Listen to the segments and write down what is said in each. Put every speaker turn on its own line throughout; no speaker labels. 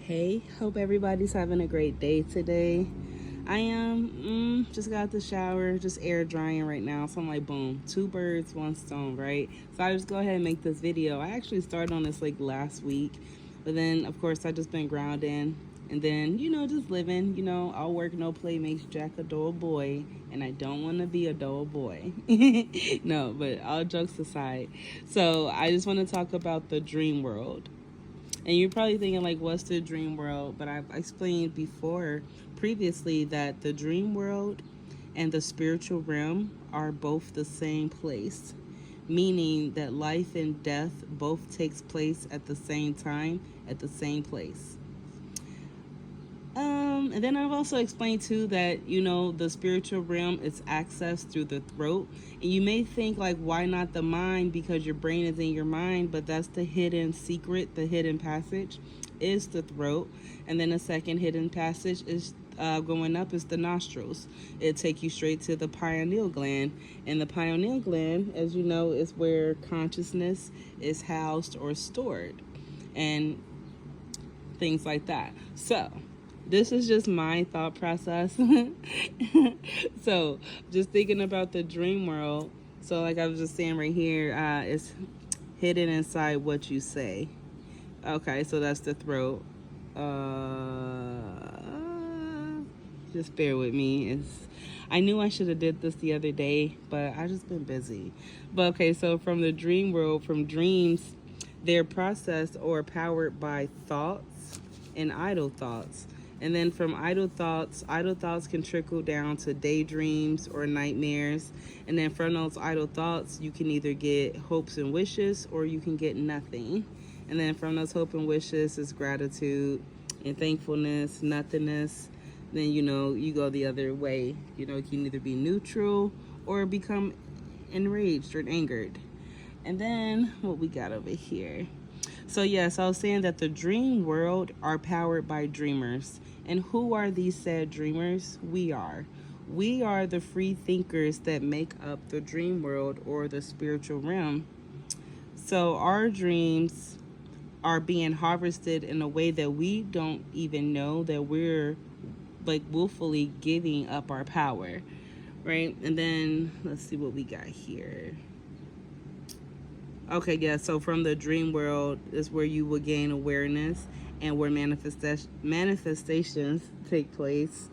Hey, hope everybody's having a great day today. I am just got out the shower, just air drying right now. So I'm like, boom, two birds, one stone, right? So I just go ahead and make this video. I actually started on this like last week, but then of course I just been grounding and then just living. All work no play makes Jack a dull boy, and I don't want to be a dull boy. No, but all jokes aside, so I just want to talk about the dream world. And you're probably thinking, like, what's the dream world? But I've explained before, previously, that the dream world and the spiritual realm are both the same place, meaning that life and death both takes place at the same time, at the same place. And then I've also explained too that the spiritual realm is accessed through the throat, and you may think like, why not the mind? Because your brain is in your mind, but that's the hidden secret. The hidden passage is the throat, and then the second hidden passage is going up is the nostrils. It take you straight to the pineal gland, and the pineal gland, as you know, is where consciousness is housed or stored, and things like that. So this is just my thought process. So just thinking about the dream world. So like I was just saying right here, it's hidden inside what you say. Okay, so that's the throat. Just bear with me. I knew I should have did this the other day, but I just been busy. But okay, so from the dream world, from dreams, they're processed or powered by thoughts and idle thoughts. And then from idle thoughts can trickle down to daydreams or nightmares. And then from those idle thoughts, you can either get hopes and wishes or you can get nothing. And then from those hope and wishes is gratitude and thankfulness, nothingness. Then, you go the other way. You can either be neutral or become enraged or angered. And then what we got over here. So yes, I was saying that the dream world are powered by dreamers. And who are these said dreamers? We are. We are the free thinkers that make up the dream world or the spiritual realm. So our dreams are being harvested in a way that we don't even know that we're like willfully giving up our power, right? And then let's see what we got here. Okay, yeah, so from the dream world is where you will gain awareness and where manifestations take place.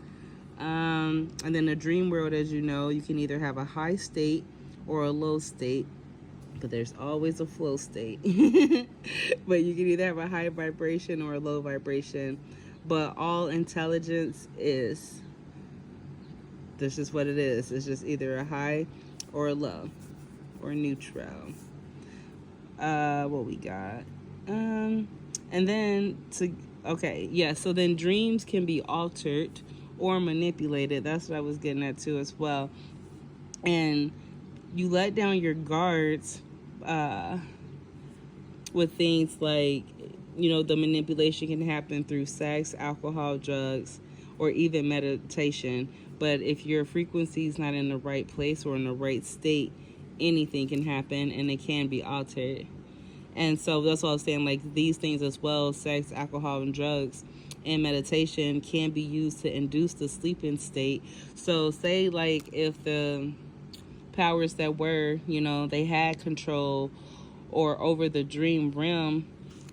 And then the dream world, as you know, you can either have a high state or a low state, but there's always a flow state. But you can either have a high vibration or a low vibration. But all intelligence is, this is what it is. It's just either a high or a low or neutral. What we got? And then so then dreams can be altered or manipulated. That's what I was getting at too as well. And you let down your guards with things like, the manipulation can happen through sex, alcohol, drugs, or even meditation. But if your frequency is not in the right place or in the right state, anything can happen and it can be altered. And so that's what I was saying, like these things as well, sex, alcohol, and drugs and meditation can be used to induce the sleeping state. So say like if the powers that were, they had control or over the dream realm,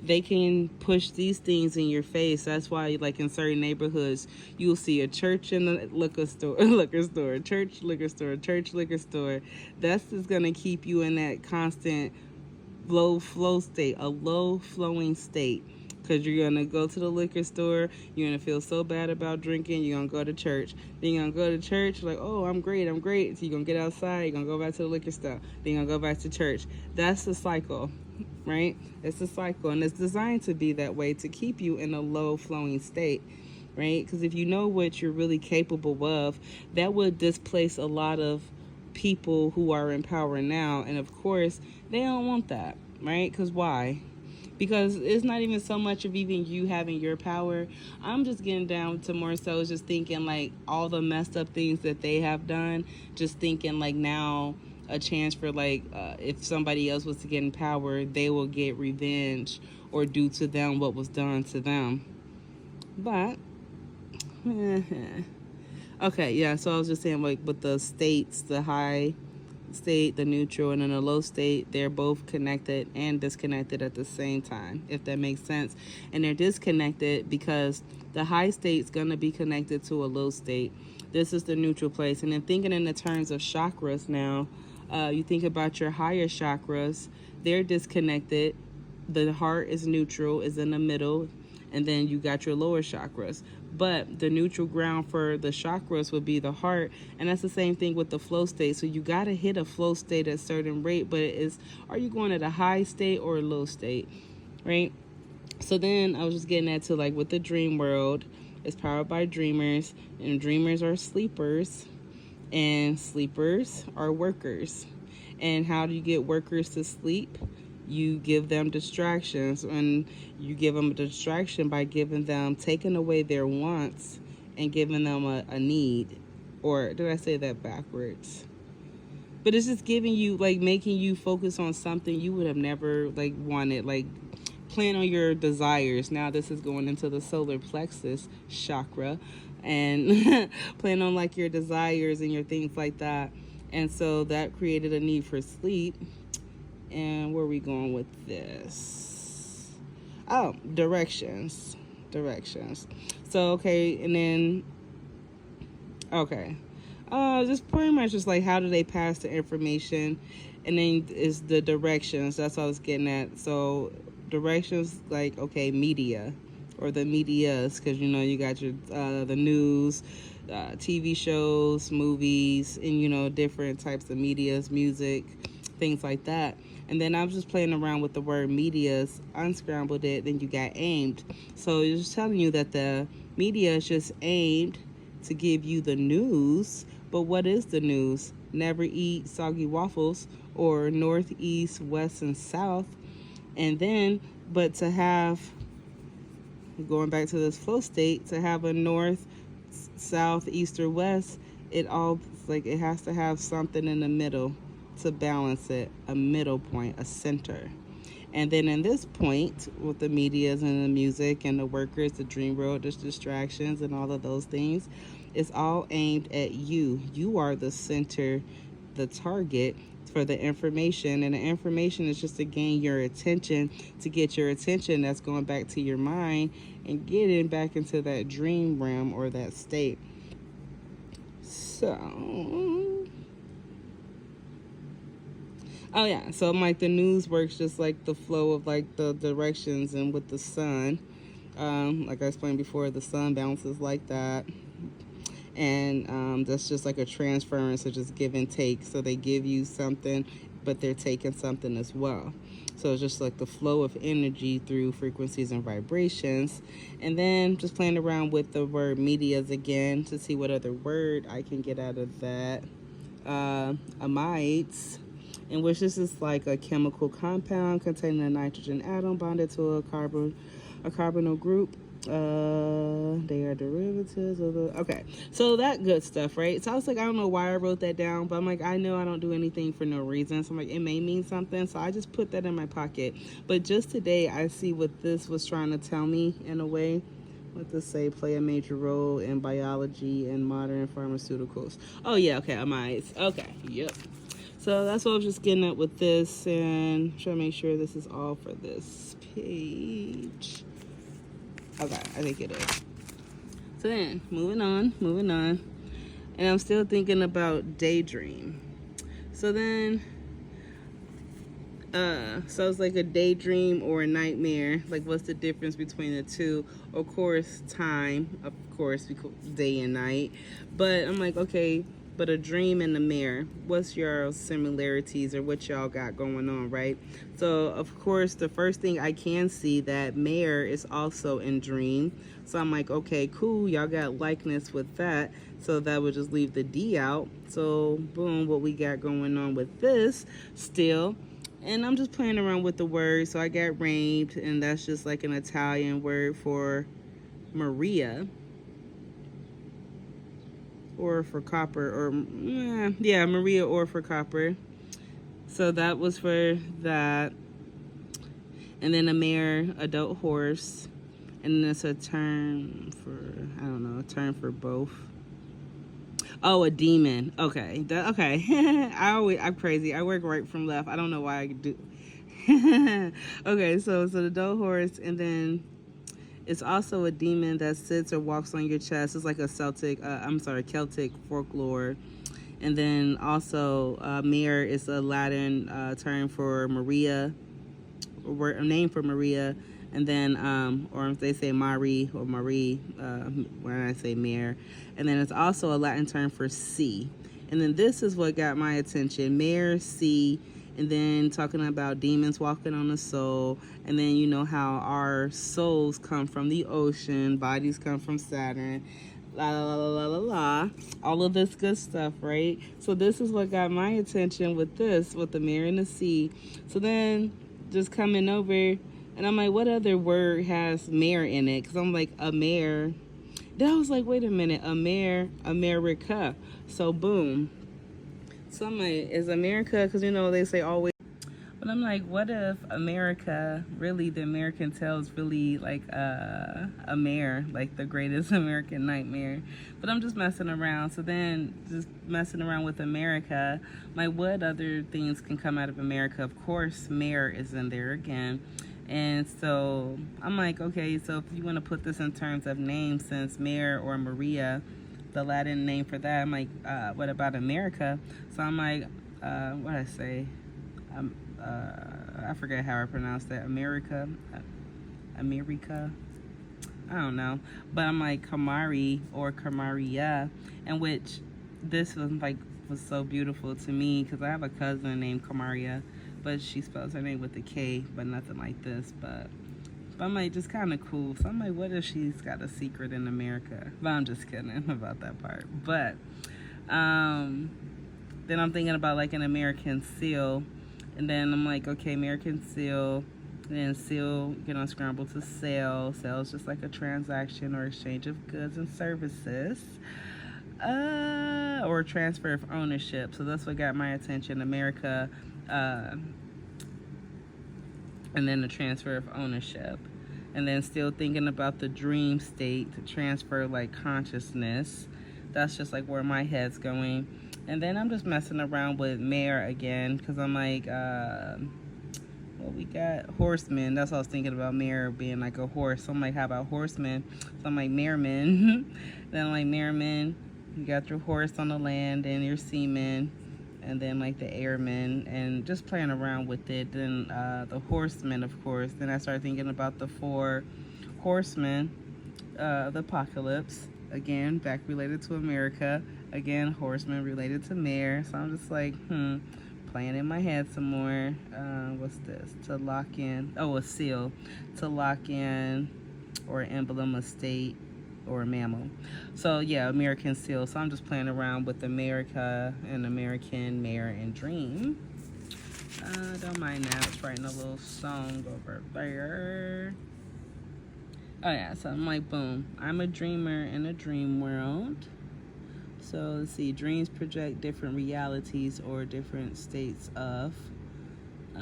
they can push these things in your face. That's why, like in certain neighborhoods, you'll see a church in the liquor store, church, liquor store, church, liquor store. That's just going to keep you in that constant low flow state, a low flowing state. Because you're going to go to the liquor store, you're going to feel so bad about drinking, you're going to go to church. Then you're going to go to church, like, oh, I'm great. So you're going to get outside, you're going to go back to the liquor store, then you're going to go back to church. That's the cycle, right? It's a cycle, and it's designed to be that way to keep you in a low flowing state, right? Because if you know what you're really capable of, that would displace a lot of people who are in power now. And of course, they don't want that, right? Because why? Because it's not even so much of even you having your power. I'm just getting down to more so just thinking like all the messed up things that they have done, just thinking like now a chance for like if somebody else was to get in power, they will get revenge or do to them what was done to them. But okay, yeah. So I was just saying, like, with the states, the high state, the neutral, and then the low state, they're both connected and disconnected at the same time, if that makes sense. And they're disconnected because the high state's gonna be connected to a low state. This is the neutral place. And then thinking in the terms of chakras now, you think about your higher chakras, they're disconnected. The heart is neutral, is in the middle, and then you got your lower chakras. But the neutral ground for the chakras would be the heart, and that's the same thing with the flow state. So you got to hit a flow state at a certain rate, but it is, are you going at a high state or a low state, right? So then I was just getting at to, like, with the dream world, it's powered by dreamers, and dreamers are sleepers, and sleepers are workers. And how do you get workers to sleep? You give them distractions, and you give them a distraction by taking away their wants and giving them a need. Or did I say that backwards? But it's just giving you, like, making you focus on something you would have never, like, wanted. Like, plan on your desires. Now this is going into the solar plexus chakra, and plan on, like, your desires and your things like that. And so that created a need for sleep. And where are we going with this? Oh, directions. So, okay, and then, okay. Just pretty much just like, how do they pass the information? And then is the directions. That's what I was getting at. So directions, like, okay, media, or the medias, because, you know, you got your the news, TV shows, movies, and, you know, different types of medias, music, things like that. And then I was just playing around with the word medias, unscrambled it, then you got aimed. So it's just telling you that the media is just aimed to give you the news. But what is the news? Never eat soggy waffles, or north, east, west, and south. And then, but to have, going back to this flow state, to have a north, south, east, or west, it all, like, it has to have something in the middle to balance it, a middle point, a center. And then in this point, with the medias and the music and the workers, the dream world, the distractions, and all of those things, it's all aimed at you. You are the center, the target for the information. And the information is just to gain your attention, to get your attention. That's going back to your mind and getting back into that dream realm or that state. So, oh yeah, so, like, the news works just like the flow of, like, the directions. And with the sun, like I explained before, the sun bounces like that. And that's just like a transference, of just give and take. So they give you something, but they're taking something as well. So it's just like the flow of energy through frequencies and vibrations. And then just playing around with the word medias again to see what other word I can get out of that. Amides, in which this is like a chemical compound containing a nitrogen atom bonded to a carbonyl group. They are derivatives of the, okay, so that good stuff, right? So I was like, I don't know why I wrote that down, but I'm like, I know I don't do anything for no reason. So I'm like, it may mean something, so I just put that in my pocket. But just today, I see what this was trying to tell me in a way. What does say? Play a major role in biology and modern pharmaceuticals. Oh yeah, okay, amides. Okay, yep. So that's what I was just getting at with this, and trying to make sure this is all for this page. Okay, I think it is. So then, moving on. And I'm still thinking about daydream. So then, so it's like a daydream or a nightmare. Like, what's the difference between the two? Of course, time. Of course, day and night. But I'm like, okay, but a dream and a mirror, what's your similarities, or what y'all got going on, right? So of course, the first thing I can see, that mirror is also in dream. So I'm like, okay, cool, y'all got likeness with that. So that would just leave the D out. So boom, what we got going on with this still. And I'm just playing around with the words. So I got rained, and that's just like an Italian word for Maria, or for copper, or yeah, Maria, or for copper. So that was for that. And then a mare, adult horse. And then it's a term for, I don't know, a term for both. Oh, a demon. Okay. Okay. I'm crazy. I work right from left. I don't know why I do. Okay, so the doe horse, and then it's also a demon that sits or walks on your chest. It's like a Celtic folklore. And then also, Mare is a Latin term for Maria, or a name for Maria. And then, or if they say Marie or Marie, when I say Mare. And then it's also a Latin term for sea. And then this is what got my attention: Mare, sea. And then talking about demons walking on the soul. And then you know how our souls come from the ocean, bodies come from Saturn, la la la la la la, all of this good stuff, right? So this is what got my attention with the Mare and the sea. So then just coming over, and I'm like, what other word has mare in it? Because I'm like, a mare. Then I was like, wait a minute, a mare, America. So boom. So I'm like, is America, because you know they say always, but I'm like, what if America, really the American tale is really like a mare, like the greatest American nightmare? But I'm just messing around. So then just messing around with America, like what other things can come out of America? Of course, mare is in there again. And so I'm like, okay, so if you want to put this in terms of names, since Mare or Maria, the Latin name for that, I'm like, what about America? So I'm like, what did I say? I forget how I pronounced that. America. I don't know. But I'm like, Kamari or Kamaria, and which this was so beautiful to me, because I have a cousin named Kamaria, but she spells her name with a K, but nothing like this. But I'm like, just kind of cool. So I'm like, what if she's got a secret in America? But I'm just kidding about that part. But then I'm thinking about like an American seal. And then I'm like, okay, American seal. And then seal, scramble to sell. Sell is just like a transaction or exchange of goods and services. Or transfer of ownership. So that's what got my attention, America. And then the transfer of ownership. And then still thinking about the dream state, to transfer like consciousness. That's just like where my head's going. And then I'm just messing around with mare again, because I'm like, well, we got horsemen. That's what I was thinking about, mare being like a horse. So I'm like, how about horsemen? So I'm like, maremen. Then I'm like, maremen, you got your horse on the land and your seamen. And then like the airmen, and just playing around with it. Then the horsemen, of course. Then I started thinking about the 4 horsemen, the apocalypse. Again, back related to America. Again, horsemen related to mare. So I'm just like, playing in my head some more. What's this? To lock in. Oh, a seal. To lock in, or emblem, a state, or a mammal. So yeah, American seal. So I'm just playing around with America and American, mare, and dream. Don't mind now. It's writing a little song over there. Oh yeah, so I'm like, boom. I'm a dreamer in a dream world. So let's see. Dreams project different realities or different states of. I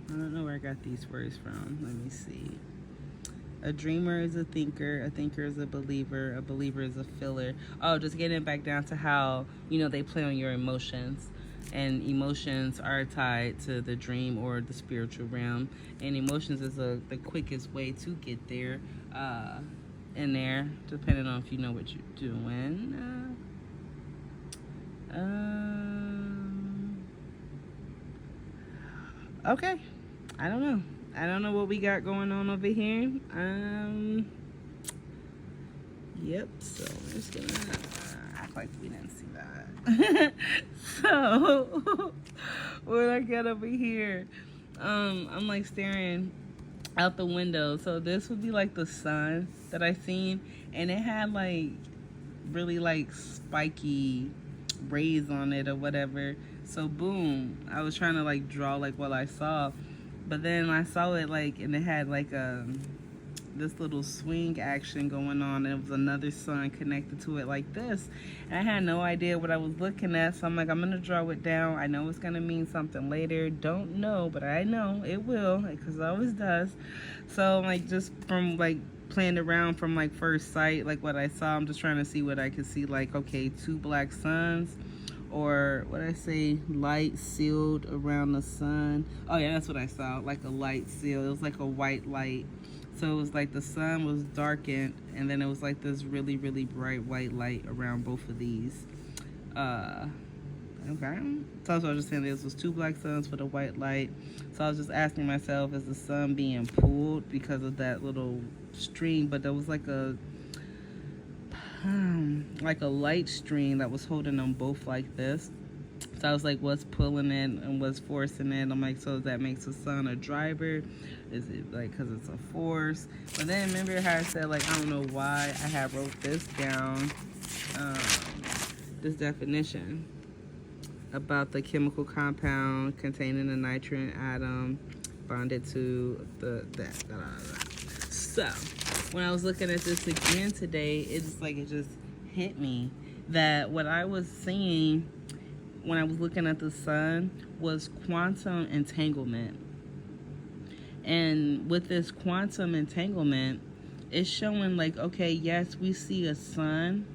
don't know where I got these words from. Let me see. A dreamer is a thinker is a believer is a filler. Oh, just getting back down to how, they play on your emotions. And emotions are tied to the dream or the spiritual realm. And emotions is the quickest way to get there, in there, depending on if you know what you're doing. Okay. I don't know. I don't know what we got going on over here. Yep. So I'm just gonna act like we didn't see that. So what I got over here, I'm like staring out the window. So this would be like the sun that I seen, and it had like really like spiky rays on it or whatever. So boom, I was trying to like draw like what I saw, but then I saw it like, and it had like this little swing action going on. It was another sun connected to it like this, and I had no idea what I was looking at. So I'm like, I'm gonna draw it down. I know it's gonna mean something later. Don't know, but I know it will, because it always does. So like, just from like playing around from like first sight, like what I saw, I'm just trying to see what I could see. Like, okay, two black suns, or what I say, light sealed around the sun. Oh yeah, that's what I saw, like a light seal. It was like a white light. So it was like the sun was darkened, and then it was like this really, really bright white light around both of these. Okay. So I was just saying this was two black suns with a white light. So I was just asking myself, is the sun being pulled because of that little string? But there was like a light string that was holding them both like this. So I was like, what's pulling it and what's forcing it? I'm like, so that makes the sun a driver? Is it like because it's a force? But then remember how I said, like, I don't know why I have wrote this down, this definition about the chemical compound containing the nitrogen atom bonded to that. So when I was looking at this again today, it's like it just hit me that what I was seeing when I was looking at the sun was quantum entanglement. And with this quantum entanglement, it's showing like, okay, yes, we see a sun,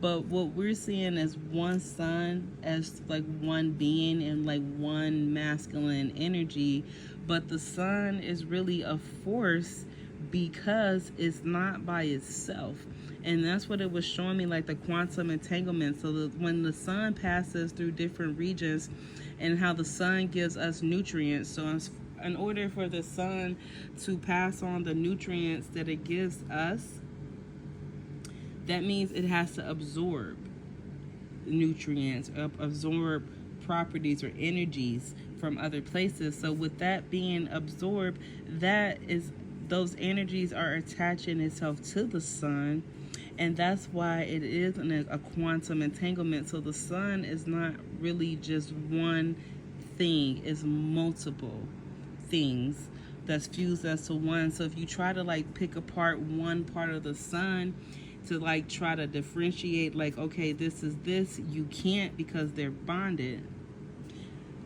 but what we're seeing is one sun as like one being and like one masculine energy, but the sun is really a force because it's not by itself. And that's what it was showing me, like the quantum entanglement. So when the sun passes through different regions, and how the sun gives us nutrients. So in order for the sun to pass on the nutrients that it gives us, that means it has to absorb nutrients, absorb properties or energies from other places. So with that being absorbed, those energies are attaching itself to the sun, and that's why it is a quantum entanglement. So the sun is not really just one thing, it's multiple things that's fused as to one. So if you try to like pick apart one part of the sun to like try to differentiate, like, okay, this is this, you can't, because they're bonded.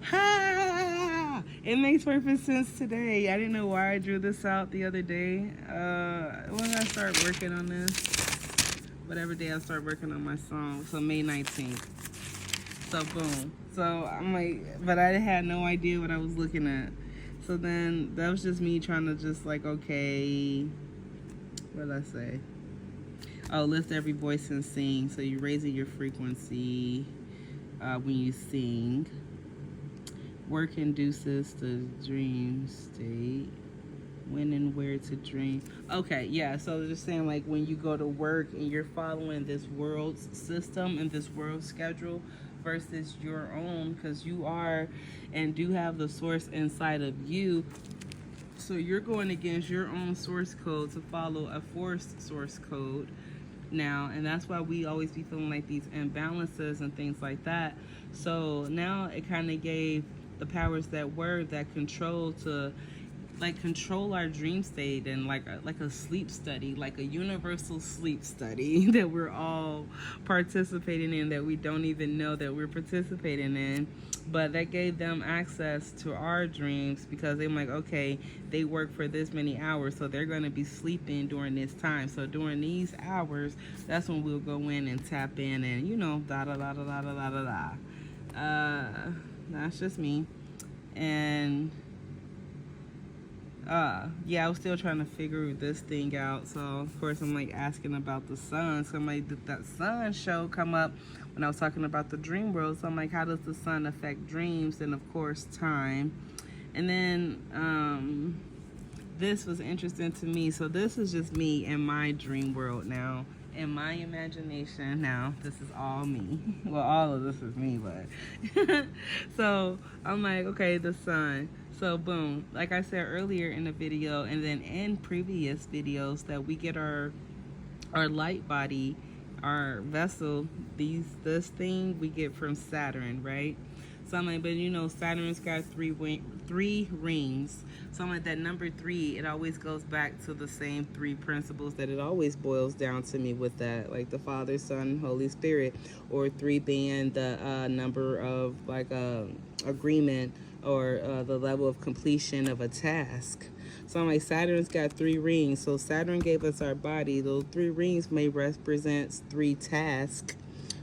Ha! It makes perfect sense today. I didn't know why I drew this out the other day. When I start working on this, whatever day I start working on my song, so May 19th. So boom. So I'm like, but I had no idea what I was looking at. So then that was just me trying to just like, okay, what did I say? Oh, lift every voice and sing. So you're raising your frequency when you sing. Work induces the dream state. When and where to dream. Okay, yeah, so just saying, like, when you go to work and you're following this world's system and this world schedule versus your own, because you are and do have the source inside of you. So you're going against your own source code to follow a forced source code now, and that's why we always be feeling like these imbalances and things like that. So now it kind of gave the powers that were that control to like control our dream state, and like a sleep study, like a universal sleep study that we're all participating in, that we don't even know that we're participating in. But that gave them access to our dreams, because they're like, okay, they work for this many hours, so they're going to be sleeping during this time. So during these hours, that's when we'll go in and tap in, and you know, da da da da da da da da. That's just me. And yeah, I was still trying to figure this thing out. So of course I'm like asking about the sun. So I'm like, did that sun show come up when I was talking about the dream world? So I'm like, how does the sun affect dreams? And of course time. And then this was interesting to me. So this is just me in my dream world now, in my imagination. Now this is all me. Well, all of this is me, but so I'm like, okay, the sun. So boom, like I said earlier in the video, and then in previous videos, that we get our light body, our vessel, this thing we get from Saturn, right? So I'm like, but Saturn's got three rings. So I'm like, that number three, it always goes back to the same three principles that it always boils down to me with that, like the Father, Son, Holy Spirit, or three being the number of like agreement or the level of completion of a task. So I'm like, Saturn's got three rings. So Saturn gave us our body. Those three rings may represent three tasks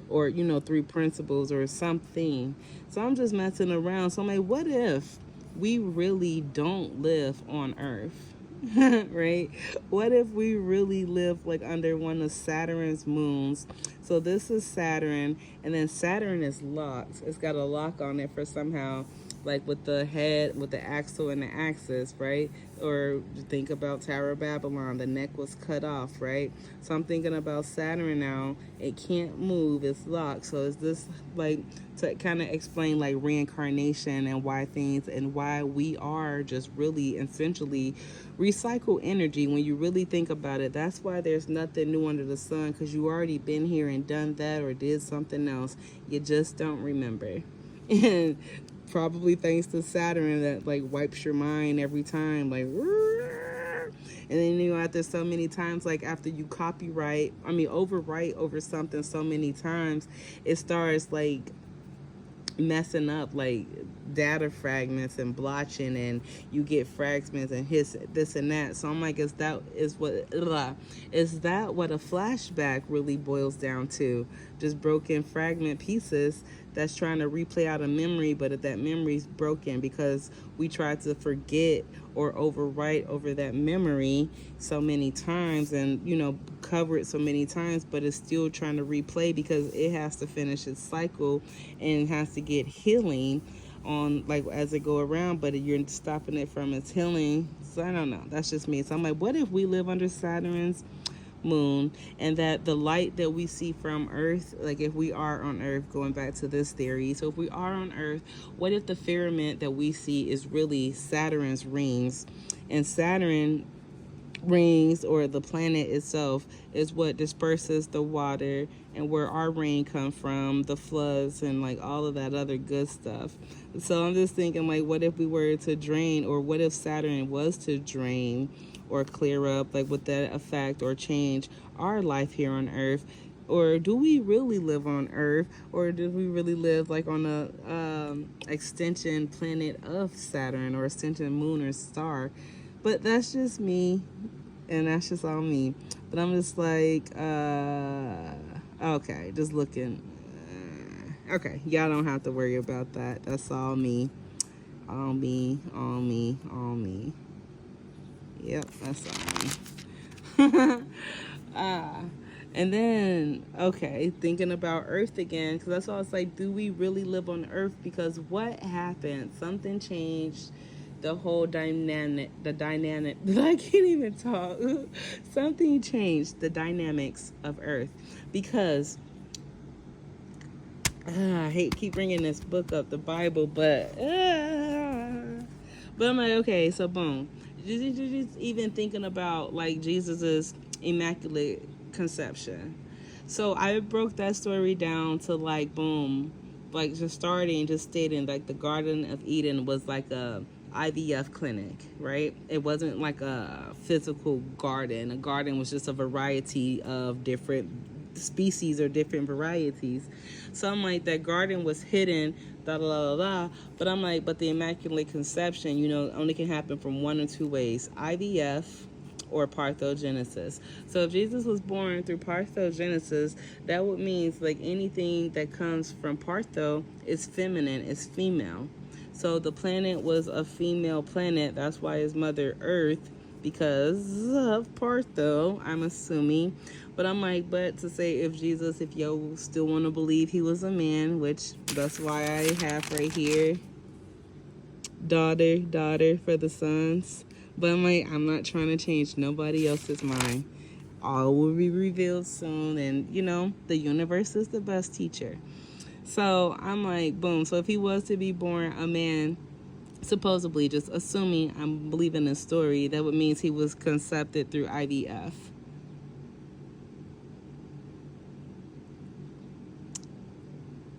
or, three principles or something. So I'm just messing around. So I'm like, what if we really don't live on Earth? Right? What if we really live like under one of Saturn's moons? So this is Saturn, and then Saturn is locked. It's got a lock on it for somehow, like with the head, with the axle and the axis, right? Or think about Tower of Babylon, the neck was cut off, right? So I'm thinking about Saturn now. It can't move, it's locked. So is this like to kind of explain like reincarnation and why things and why we are just really essentially recycle energy? When you really think about it, that's why there's nothing new under the sun, because you already been here and done that or did something else. You just don't remember. And probably thanks to Saturn that like wipes your mind every time, like, and then after so many times, like after you overwrite over something so many times, it starts like messing up like data fragments and blotching, and you get fragments and this and that. So I'm like, is that what a flashback really boils down to? Just broken fragment pieces that's trying to replay out a memory, but if that memory's broken because we tried to forget or overwrite over that memory so many times and cover it so many times, but it's still trying to replay because it has to finish its cycle and has to get healing on like as it go around, but you're stopping it from its healing. So I don't know, that's just me. So I'm like, what if we live under Saturn's moon, and that the light that we see from Earth, like if we are on Earth, going back to this theory, so if we are on Earth, what if the firmament that we see is really Saturn's rings, and Saturn rings, or the planet itself, is what disperses the water, and where our rain come from, the floods and like all of that other good stuff. So I'm just thinking, like, what if we were to drain, or what if Saturn was to drain or clear up, like would that affect or change our life here on Earth? Or do we really live on Earth, or do we really live like on a extension planet of Saturn, or extension moon or star? But that's just me, and that's just all me. But I'm just like, okay, just looking. Okay, y'all don't have to worry about that. That's all me. All me, all me, all me. Yep, that's all me. And then, okay, thinking about Earth again, because that's why I was like, do we really live on Earth? Because what happened? Something changed the whole dynamic, I can't even talk. Something changed the dynamics of Earth, because I hate keep bringing this book up, the Bible, but I'm like, okay, so boom, just even thinking about like Jesus's immaculate conception. So I broke that story down to like, boom, like just stating like the Garden of Eden was like a IVF clinic, right? It wasn't like a physical garden. A garden was just a variety of different species or different varieties. So I'm like, that garden was hidden, da da da da. But I'm like, but the Immaculate Conception, only can happen from one or two ways: IVF or parthenogenesis. So if Jesus was born through parthenogenesis, that would mean like anything that comes from partho is feminine, is female. So the planet was a female planet. That's why his mother Earth, because of partho, I'm assuming. But I'm like, but to say if yo still want to believe he was a man, which that's why I have right here, daughter for the sons. But I'm like, I'm not trying to change nobody else's mind. All will be revealed soon, and the universe is the best teacher. So I'm like, boom. So if he was to be born a man, supposedly, just assuming I'm believing this story, that would mean he was conceived through IVF.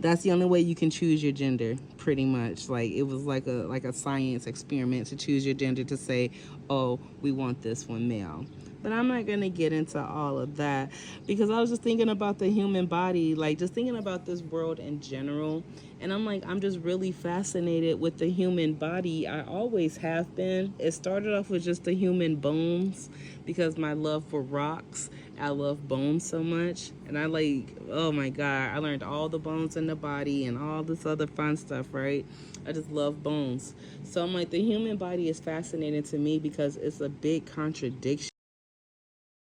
That's the only way you can choose your gender, pretty much. Like, it was like a science experiment to choose your gender, to say, oh, we want this one male. But I'm not going to get into all of that, because I was just thinking about the human body, like just thinking about this world in general. And I'm like, I'm just really fascinated with the human body. I always have been. It started off with just the human bones, because my love for rocks, I love bones so much. And I like, oh my God, I learned all the bones in the body and all this other fun stuff, right? I just love bones. So I'm like, the human body is fascinating to me because it's a big contradiction.